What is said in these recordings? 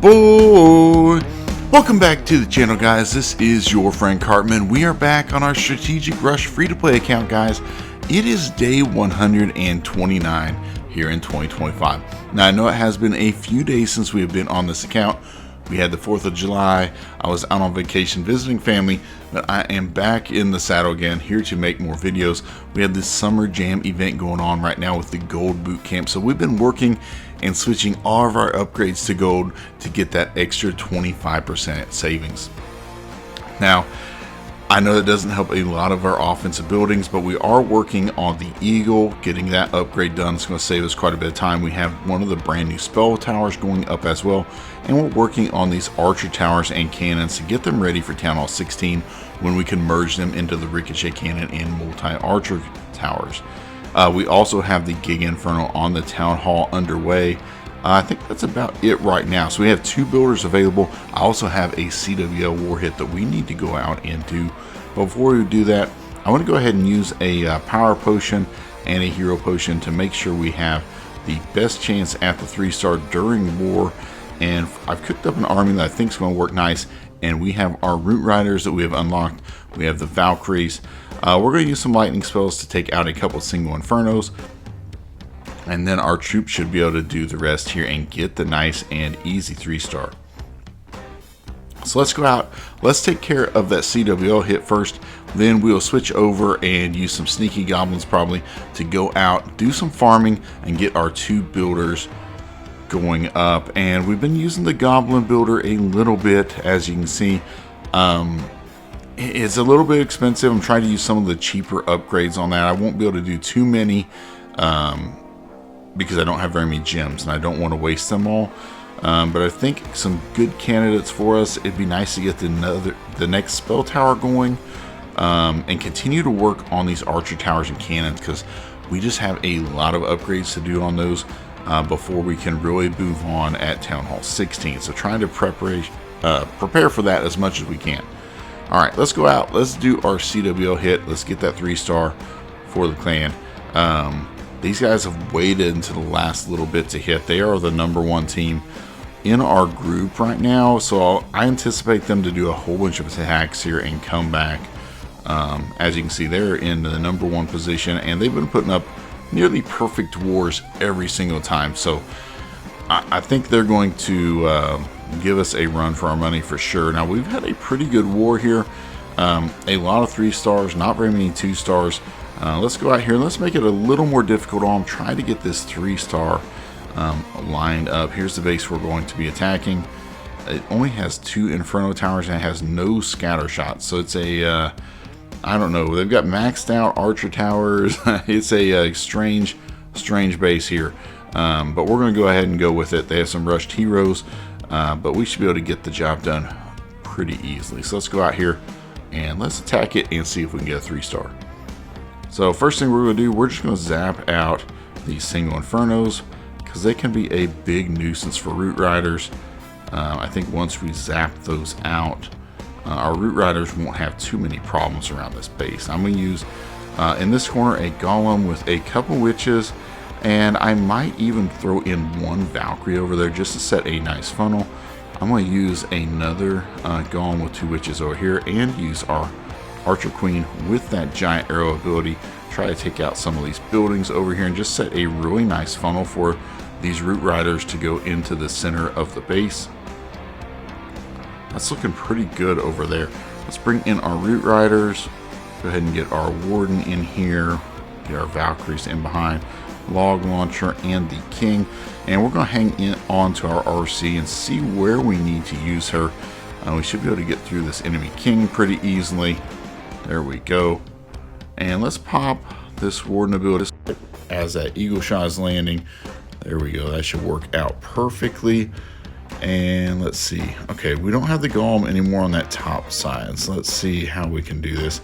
boy. Welcome back to the channel, guys. This is your friend Cartman. We are back on our Strategic Rush free-to-play account, guys. It is day 129 here in 2025. Now, I know it has been a few days since we have been on this account. We had the 4th of July. I was out on vacation visiting family, but I am back in the saddle again, here to make more videos. We have this summer jam event going on right now with the gold boot camp. So we've been working and switching all of our upgrades to gold to get that extra 25% savings. Now, I know that doesn't help a lot of our offensive buildings, but we are working on the Eagle, getting that upgrade done. It's going to save us quite a bit of time. We have one of the brand new spell towers going up as well, and we're working on these archer towers and cannons to get them ready for Town Hall 16 when we can merge them into the ricochet cannon and multi-archer towers. We also have the Gig Inferno on the Town Hall underway. I think that's about it right now. So we have 2 builders available. I also have a CWL warhead that we need to go out and do. Before we do that, I want to go ahead and use a power potion and a hero potion to make sure we have the best chance at the 3-star during war. And I've cooked up an army that I think is going to work nice. And we have our Root Riders that we have unlocked. We have the Valkyries. We're going to use some lightning spells to take out a couple single Infernos. And then our troops should be able to do the rest here and get the nice and easy 3-star. So let's go out. Let's take care of that CWL hit first. Then we'll switch over and use some sneaky goblins probably to go out, do some farming, and get our 2 builders going up. And we've been using the goblin builder a little bit, as you can see. It's a little bit expensive. I'm trying to use some of the cheaper upgrades on that. I won't be able to do too many because I don't have very many gems and I don't want to waste them all. But I think some good candidates for us. It'd be nice to get the next spell tower going and continue to work on these archer towers and cannons, because we just have a lot of upgrades to do on those before we can really move on at Town Hall 16. So trying to prepare for that as much as we can. All right, let's go out. Let's do our CWL hit. Let's get that 3-star for the clan. These guys have waited until the last little bit to hit. They are the #1 team in our group right now, so I anticipate them to do a whole bunch of attacks here and come back. As you can see, they're in the #1 position, and they've been putting up nearly perfect wars every single time. So I think they're going to give us a run for our money for sure. Now, we've had a pretty good war here. A lot of 3-stars, not very many 2-stars. Let's go out here and let's make it a little more difficult on try to get this 3-star lined up. Here's the base we're going to be attacking. It only has 2 Inferno towers and it has no scatter shots. So it's a, I don't know, they've got maxed out archer towers. It's a strange base here. But we're going to go ahead and go with it. They have some rushed heroes, but we should be able to get the job done pretty easily. So let's go out here and let's attack it and see if we can get a 3-star. So first thing we're going to do, we're just going to zap out these single Infernos, because they can be a big nuisance for Root Riders. I think once we zap those out, our Root Riders won't have too many problems around this base. I'm going to use, in this corner, a Golem with a couple Witches, and I might even throw in 1 Valkyrie over there just to set a nice funnel. I'm going to use another Golem with 2 Witches over here and use our Archer Queen with that giant arrow ability. Try to take out some of these buildings over here and just set a really nice funnel for these Root Riders to go into the center of the base. That's looking pretty good over there. Let's bring in our Root Riders. Go ahead and get our Warden in here. Get our Valkyries in behind. Log Launcher and the King. And we're going to hang in onto our RC and see where we need to use her. We should be able to get through this enemy King pretty easily. There we go. And let's pop this Warden ability as that Eagle shot is landing. There we go. That should work out perfectly. And let's see. Okay, we don't have the Golem anymore on that top side. So let's see how we can do this.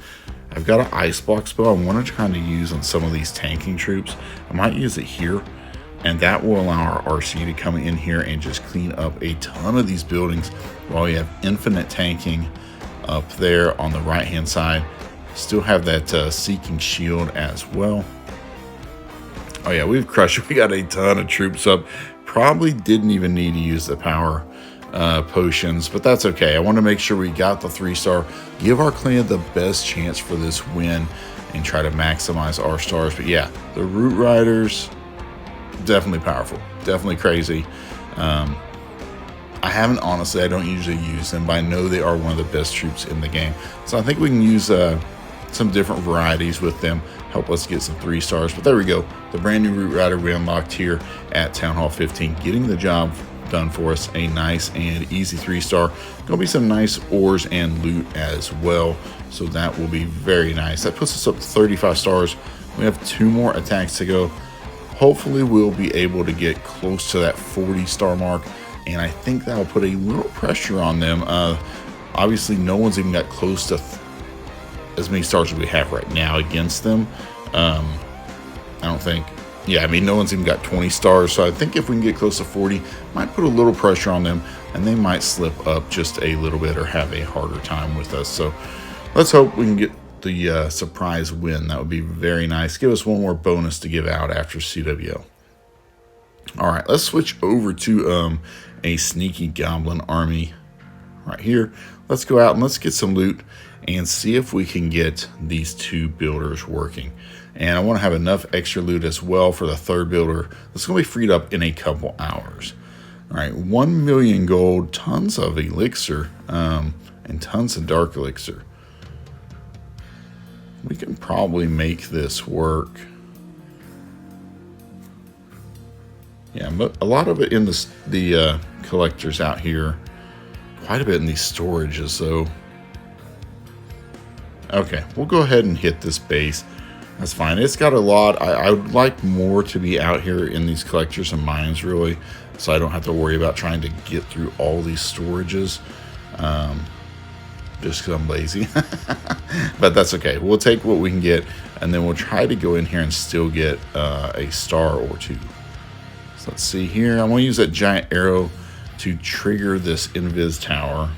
I've got an Ice Block spell I want to kind of use on some of these tanking troops. I might use it here. And that will allow our RC to come in here and just clean up a ton of these buildings while we have infinite tanking up there on the right hand side. Still have that Seeking Shield as well. Oh yeah, we've crushed it. We got a ton of troops up. Probably didn't even need to use the power potions, but that's okay. I want to make sure we got the 3-star, give our clan the best chance for this win, and try to maximize our stars. But yeah, the Root Riders, definitely powerful, definitely crazy. I haven't, honestly, I don't usually use them, but I know they are one of the best troops in the game. So I think we can use some different varieties with them, help us get some 3-stars. But there we go, the brand new Root Rider we unlocked here at Town Hall 15, getting the job done for us. A nice and easy 3-star. Gonna be some nice ores and loot as well, so that will be very nice. That puts us up to 35 stars. We have 2 more attacks to go. Hopefully we'll be able to get close to that 40-star mark, and I think that'll put a little pressure on them. Obviously no one's even got close to as many stars as we have right now against them. I don't think, yeah, I mean, no one's even got 20 stars, so I think if we can get close to 40, might put a little pressure on them, and they might slip up just a little bit or have a harder time with us. So let's hope we can get the surprise win. That would be very nice. Give us one more bonus to give out after CWO. All right, let's switch over to a sneaky goblin army right here. Let's go out and let's get some loot and see if we can get these 2 builders working. And I want to have enough extra loot as well for the 3rd builder. That's going to be freed up in a couple hours. All right, 1 million gold, tons of elixir, and tons of dark elixir. We can probably make this work. Yeah, but a lot of it in the collectors out here. Quite a bit in these storages, though. Okay, we'll go ahead and hit this base. That's fine. It's got a lot. I would like more to be out here in these collectors and mines, really, so I don't have to worry about trying to get through all these storages, just because I'm lazy. But that's okay. We'll take what we can get, and then we'll try to go in here and still get a star or 2. So let's see here. I'm going to use that giant arrow to trigger this invis tower.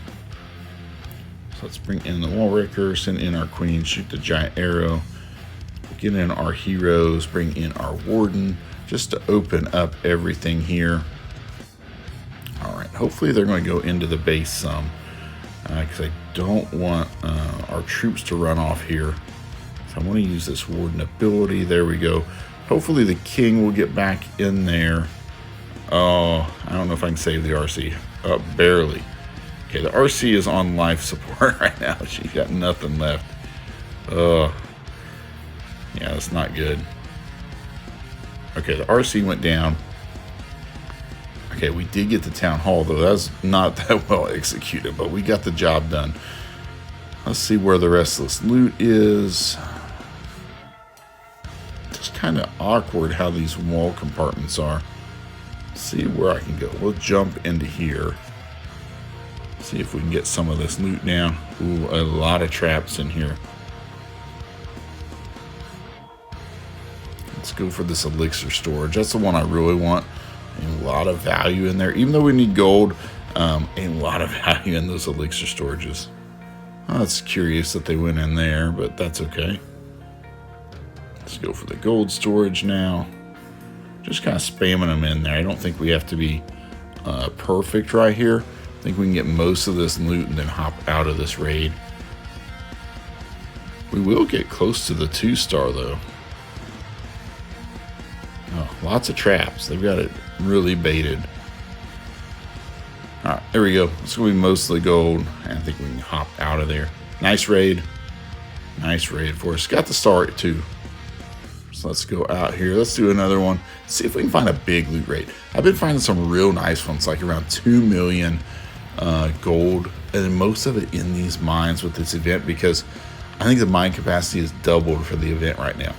So let's bring in the wall breaker, send in our queen, shoot the giant arrow. Get in our heroes, bring in our warden, just to open up everything here. All right, hopefully they're going to go into the base some, because I don't want our troops to run off here. So I want to use this warden ability. There we go. Hopefully the king will get back in there. Oh, I don't know if I can save the RC. Barely. Okay, the RC is on life support right now. She's got nothing left. Yeah, that's not good. Okay, the RC went down. Okay, we did get the town hall, though. That's not that well executed, but we got the job done. Let's see where the rest of this loot is. Just kind of awkward how these wall compartments are. See where I can go. We'll jump into here. See if we can get some of this loot now. Ooh, a lot of traps in here. Let's go for this elixir storage. That's the one I really want. A lot of value in there. Even though we need gold, a lot of value in those elixir storages. Oh, that's curious that they went in there, but that's okay. Let's go for the gold storage now. Just kind of spamming them in there. I don't think we have to be perfect right here. I think we can get most of this loot and then hop out of this raid. We will get close to the 2-star though. Oh, lots of traps. They've got it really baited. All right, there we go. It's going to be mostly gold. And I think we can hop out of there. Nice raid. Nice raid for us. Got the star at 2. So let's go out here. Let's do another one. See if we can find a big loot raid. I've been finding some real nice ones, like around 2 million gold. And then most of it in these mines with this event, because I think the mine capacity is doubled for the event right now.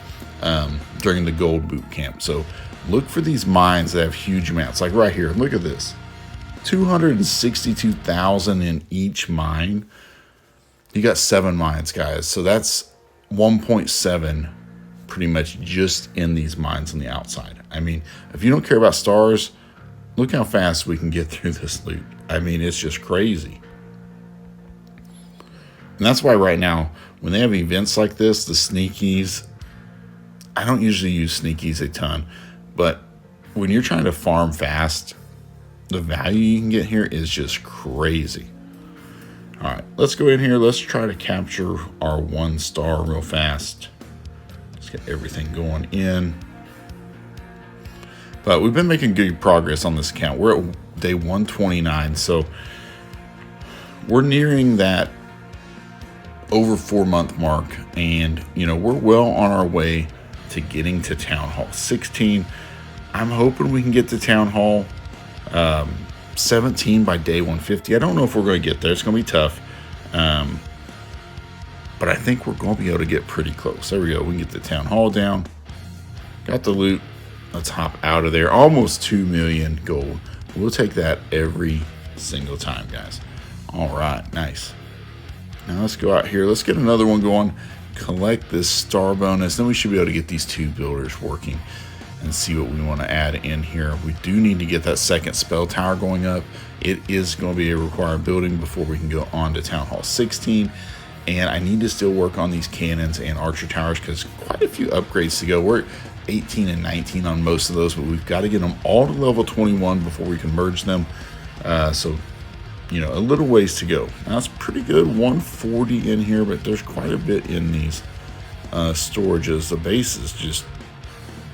During the gold boot camp. So look for these mines that have huge amounts, like right here. Look at this, 262,000 in each mine. You got 7 mines, guys, so that's 1.7 pretty much just in these mines on the outside. I mean, if you don't care about stars, look how fast we can get through this loot. I mean, it's just crazy. And that's why right now, when they have events like this, the sneakies, I don't usually use sneakies a ton, but when you're trying to farm fast, The value you can get here is just crazy. All right, let's go in here. Let's try to capture our 1 star real fast. Let's get everything going in. But we've been making good progress on this account. We're at day 129, so we're nearing that over 4-month mark, and you know, we're well on our way to getting to Town Hall 16. I'm hoping we can get to Town Hall 17 by day 150. I don't know if we're going to get there. It's going to be tough, but I think we're going to be able to get pretty close. There we go. We can get the Town Hall down. Got the loot. Let's hop out of there. Almost 2 million gold. We'll take that every single time, guys. All right, nice. Now let's go out here. Let's get another one going. Collect this star bonus. Then we should be able to get these 2 builders working and see what we want to add in here. We do need to get that second spell tower going up. It is going to be a required building before we can go on to Town Hall 16. And I need to still work on these cannons and archer towers because quite a few upgrades to go. We're at 18 and 19 on most of those, but we've got to get them all to level 21 before we can merge them. So, you know, a little ways to go. Now it's pretty good, 140 in here, but there's quite a bit in these storages. The base is just,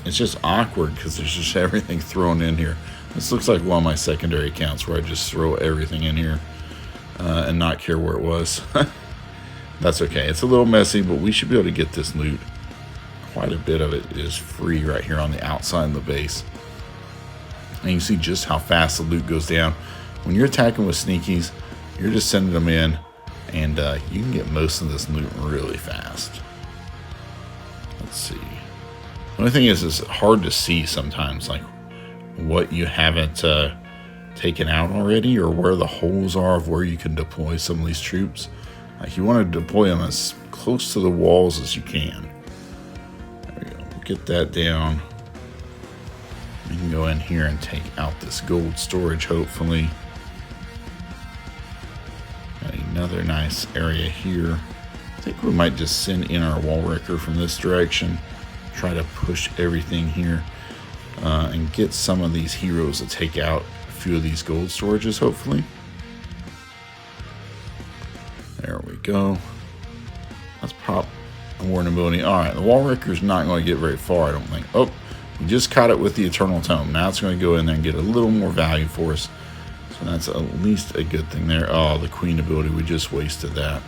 it's just awkward because there's just everything thrown in here. This looks like one of my secondary accounts where I just throw everything in here and not care where it was. That's okay. It's a little messy, but we should be able to get this loot. Quite a bit of it is free right here on the outside of the base. And you see just how fast the loot goes down. When you're attacking with sneakies, you're just sending them in, and you can get most of this loot really fast. Let's see. The only thing is, it's hard to see sometimes, like what you haven't taken out already, or where the holes are of where you can deploy some of these troops. Like you want to deploy them as close to the walls as you can. Get that down. We can go in here and take out this gold storage, hopefully. Got another nice area here. I think we might just send in our wall wrecker from this direction. Try to push everything here and get some of these heroes to take out a few of these gold storages, hopefully. There we go. Let's pop warning ability. All right, the wall wrecker is not going to get very far, I don't think. Oh, we just caught it with the eternal tome. Now it's going to go in there and get a little more value for us. So that's at least a good thing there. Oh, the queen ability, we just wasted that.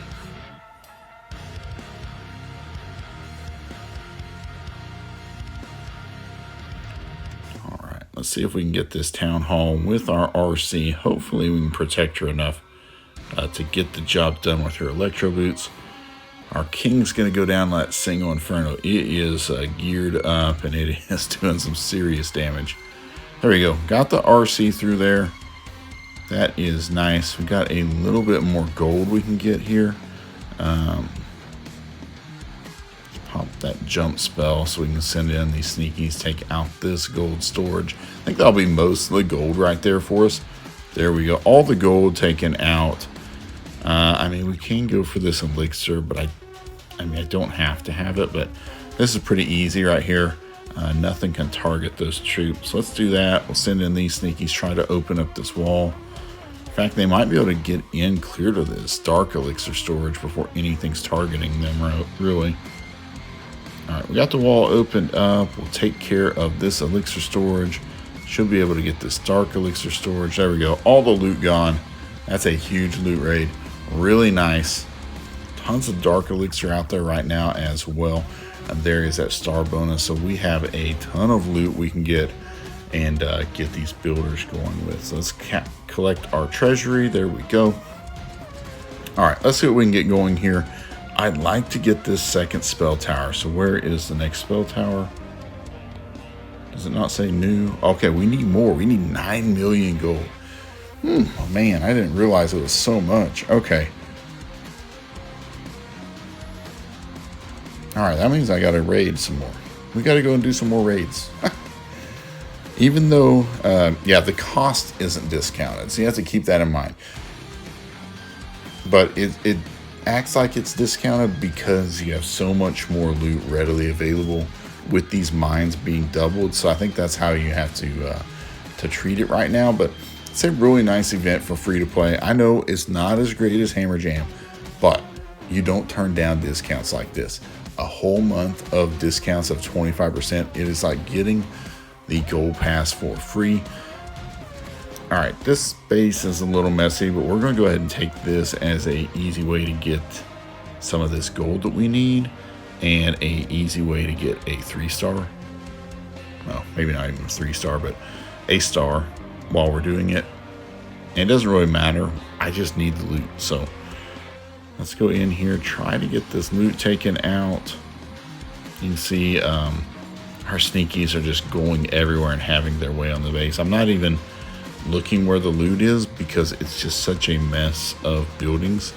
All right, let's see if we can get this town hall with our RC. Hopefully we can protect her enough to get the job done with her electro boots. Our king's going to go down that single inferno. It is geared up, and it is doing some serious damage. There we go. Got the RC through there. That is nice. We got a little bit more gold we can get here. Let's pop that jump spell so we can send in these sneakies, take out this gold storage. I think that'll be most of the gold right there for us. There we go. All the gold taken out. I mean, we can go for this elixir, but I mean, I don't have to have it, but this is pretty easy right here. Nothing can target those troops. Let's do that. We'll send in these sneakies, try to open up this wall. In fact, they might be able to get in clear to this dark elixir storage before anything's targeting them, really. All right, we got the wall opened up. We'll take care of this elixir storage. Should be able to get this dark elixir storage. There we go. All the loot gone. That's a huge loot raid. Really nice. Tons of dark elixir out there right now as well. And there is that star bonus. So we have a ton of loot we can get and get these builders going with. So let's collect our treasury. There we go. All right, let's see what we can get going here. I'd like to get this second spell tower. So where is the next spell tower? Does it not say new? Okay, we need more. We need 9 million gold. Oh man, I didn't realize it was so much. Okay. All right, that means I got to raid some more. We got to go and do some more raids. Even though, yeah, the cost isn't discounted. So you have to keep that in mind. But it acts like it's discounted because you have so much more loot readily available with these mines being doubled. So I think that's how you have to treat it right now. But It's a really nice event for free to play. I know it's not as great as Hammer Jam, but you don't turn down discounts like this. A whole month of discounts of 25%. It is like getting the gold pass for free. All right, this space is a little messy, but we're going to go ahead and take this as a easy way to get some of this gold that we need, and a easy way to get a 3-star. Well, maybe not even a 3-star, but a star while we're doing it. And it doesn't really matter. I just need the loot. So let's go in here, try to get this loot taken out. You can see our sneakies are just going everywhere and having their way on the base. I'm not even looking where the loot is because it's just such a mess of buildings.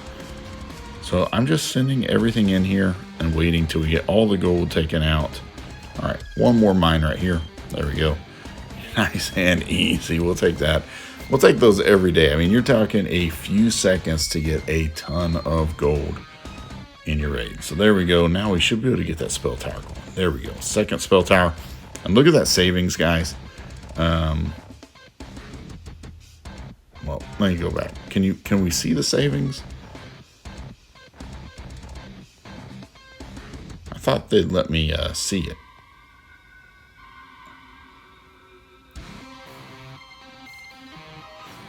So I'm just sending everything in here and waiting till we get all the gold taken out. All right, one more mine right here. There we go. Nice and easy. We'll take that. We'll take those every day. I mean, you're talking a few seconds to get a ton of gold in your raid. So there we go. Now we should be able to get that spell tower going. There we go. Second spell tower. And look at that savings, guys. Well, let me go back. Can we see the savings? I thought they'd let me see it.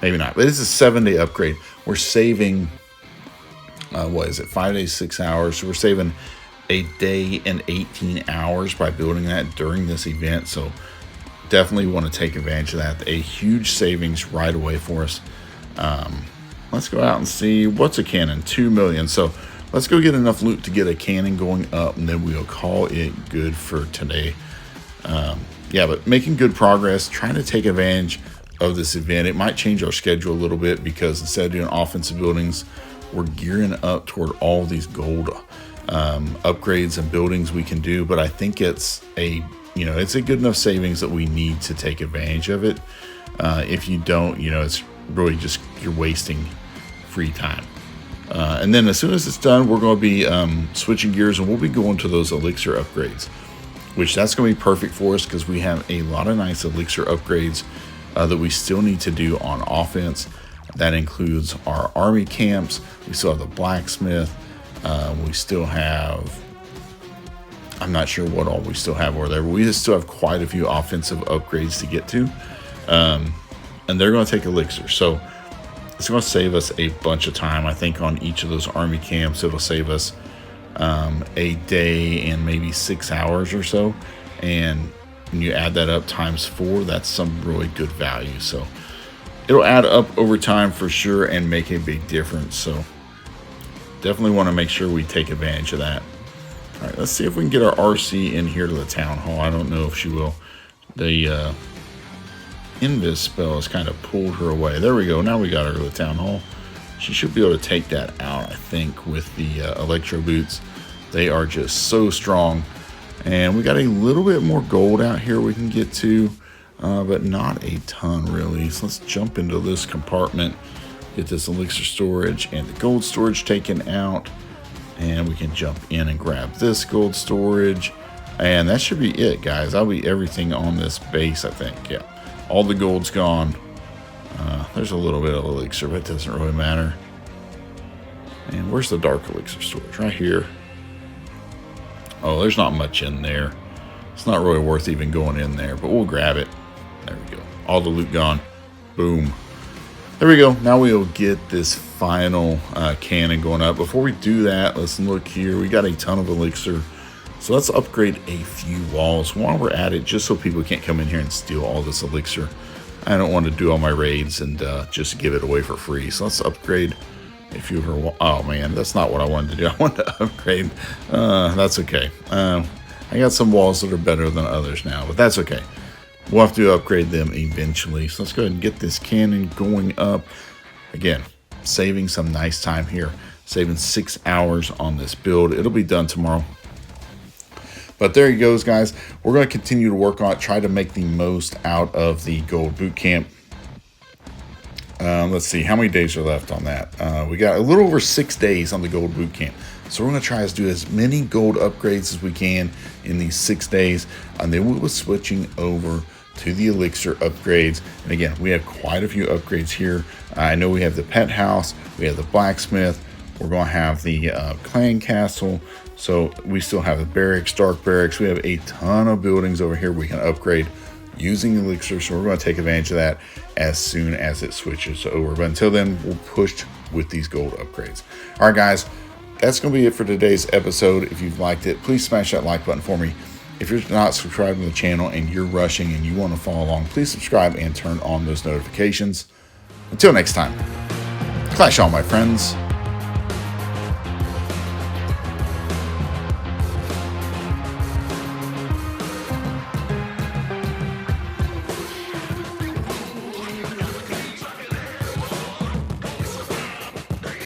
Maybe not, but this is a 7-day upgrade. We're saving, what is it, 5 days, 6 hours. So we're saving a day and 18 hours by building that during this event. So definitely want to take advantage of that. A huge savings right away for us. Let's go out and see what's a cannon. 2 million. So let's go get enough loot to get a cannon going up, and then we'll call it good for today. Yeah, but making good progress, trying to take advantage of this event. It might change our schedule a little bit because instead of doing offensive buildings, we're gearing up toward all these gold upgrades and buildings we can do. But I think it's a good enough savings that we need to take advantage of it. If you don't, it's really just you're wasting free time. And then as soon as it's done, we're going to be switching gears, and we'll be going to those elixir upgrades, which that's going to be perfect for us because we have a lot of nice elixir upgrades that we still need to do on offense. That includes our army camps. We still have the blacksmith. We still have, I'm not sure what all we still have over there, but we just still have quite a few offensive upgrades to get to. And they're going to take elixir. So it's going to save us a bunch of time. I think on each of those army camps, it'll save us a day and maybe 6 hours or so. And when you add that up times 4, that's some really good value. So it'll add up over time for sure and make a big difference. So definitely want to make sure we take advantage of that. All right, let's see if we can get our RC in here to the town hall. I don't know if she will. The invis spell has kind of pulled her away. There we go. Now we got her to the town hall. She should be able to take that out, I think, with the electro boots. They are just so strong. And we got a little bit more gold out here we can get to, but not a ton really. So let's jump into this compartment, get this elixir storage and the gold storage taken out, and we can jump in and grab this gold storage. And that should be it, guys. That'll be everything on this base, I think. Yeah, all the gold's gone. There's a little bit of elixir, but it doesn't really matter. And where's the dark elixir storage? Right here. Oh, there's not much in there. It's not really worth even going in there, but we'll grab it. There we go. All the loot gone. Boom. There we go. Now we'll get this final cannon going up. Before we do that, let's look here. We got a ton of elixir. So let's upgrade a few walls while we're at it, just so people can't come in here and steal all this elixir. I don't want to do all my raids and just give it away for free. So let's upgrade a few of her. Oh man, that's not what I wanted to do. I wanted to upgrade. That's okay. I got some walls that are better than others now, but that's okay. We'll have to upgrade them eventually. So let's go ahead and get this cannon going up. Again, saving some nice time here. Saving 6 hours on this build. It'll be done tomorrow. But there he goes, guys. We're going to continue to work on it, try to make the most out of the gold boot camp. Let's see, how many days are left on that? We got a little over 6 days on the gold boot camp. So we're going to try to do as many gold upgrades as we can in these 6 days. And then we'll be switching over to the elixir upgrades. And again, we have quite a few upgrades here. I know we have the pet house, we have the blacksmith, we're going to have the clan castle, so we still have the barracks, dark barracks. We have a ton of buildings over here we can upgrade using elixir, so we're going to take advantage of that as soon as it switches over. But until then, we'll push with these gold upgrades. All right, guys, that's going to be it for today's episode. If you've liked it, please smash that like button for me. If you're not subscribed to the channel and you're rushing and you want to follow along, please subscribe and turn on those notifications. Until next time, clash on, my friends.